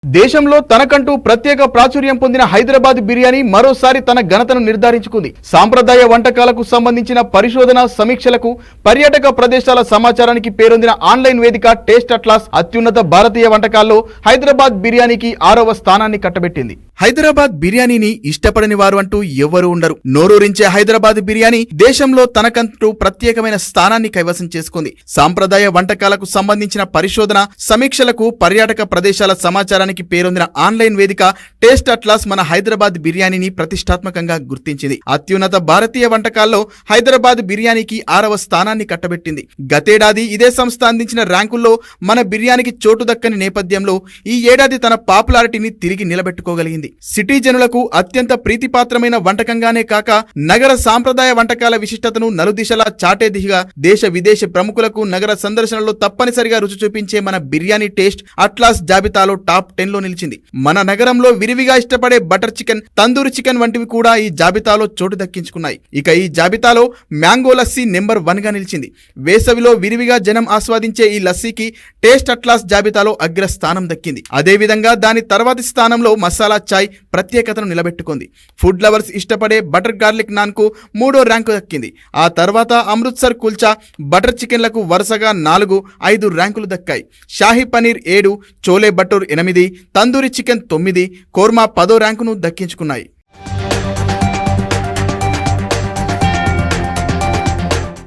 దేశంలో తనకంటూ ప్రత్యేక ప్రాచుర్యం పొందిన హైదరాబాద్ బిర్యానీ మరోసారి తన ఘనతను నిర్ధారించుకుంది. సాంప్రదాయ వంటకాలకు సంబంధించిన పరిశోధన సమీక్షలకు, పర్యాటక ప్రదేశాల సమాచారానికి పేరొందిన ఆన్లైన్ వేదిక టేస్ట్ అట్లాస్ అత్యున్నత భారతీయ వంటకాల్లో హైదరాబాద్ బిర్యానీకి 6వ స్థానాన్ని కట్టబెట్టింది. హైదరాబాద్ బిర్యానీని ఇష్టపడని వారు అంటూ ఎవరూ ఉండరు. నోరూరించే హైదరాబాద్ బిర్యానీ దేశంలో తనకంటూ ప్రత్యేకమైన స్థానాన్ని కైవసం చేసుకుంది. సాంప్రదాయ వంటకాలకు సంబంధించిన పరిశోధన సమీక్షలకు, పర్యాటక ప్రదేశాల సమాచారానికి పేరొందిన ఆన్లైన్ వేదిక టేస్ట్ అట్లాస్ మన హైదరాబాద్ బిర్యానీని ప్రతిష్టాత్మకంగా గుర్తించింది. అత్యున్నత భారతీయ వంటకాల్లో హైదరాబాద్ బిర్యానీకి 6వ స్థానాన్ని కట్టబెట్టింది. గతేడాది ఇదే సంస్థ అందించిన ర్యాంకుల్లో మన బిర్యానీకి చోటు దక్కని నేపథ్యంలో ఈ ఏడాది తన పాపులారిటీని తిరిగి నిలబెట్టుకోగలిగింది. సిటిజనులకు అత్యంత ప్రీతిపాత్రమైన వంటకంగానే కాక నగర సాంప్రదాయ వంటకాల విశిష్టతను నలుదిశలా చాటే దిశగా దేశ విదేశీ ప్రముఖులకు నగర సందర్శనలో తప్పనిసరిగా రుచి చూపించే మన బిర్యానీ టేస్ట్ అట్లాస్ జాబితాలో టాప్ 10లో నిలిచింది. మన నగరంలో విరివిగా ఇష్టపడే బటర్ చికెన్, తందూరి చికెన్ వంటివి కూడా ఈ జాబితాలో చోటు దక్కించుకున్నాయి. ఇక ఈ జాబితాలో మ్యాంగో లస్సీ నెంబర్ 1గా నిలిచింది. వేసవిలో విరివిగా జనం ఆస్వాదించే ఈ లస్సీకి టేస్ట్ అట్లాస్ జాబితాలో అగ్రస్థానం దక్కింది. అదేవిధంగా దాని తర్వాతి స్థానంలో మసాలా చాయ్ ప్రత్యేకతను నిలబెట్టుకుంది. ఫుడ్ లవర్స్ ఇష్టపడే బటర్ గార్లిక్ నాన్ కు 3వ ర్యాంకు దక్కింది. ఆ తర్వాత అమృత్సర్ కుల్చా, బటర్ చికెన్లకు వరుసగా 4, 5 ర్యాంకులు దక్కాయి. షాహీ పనీర్ 7, చోలే భటూర్ 8, తందూరి చికెన్ 9, కోర్మా 10వ ర్యాంకును దక్కించుకున్నాయి.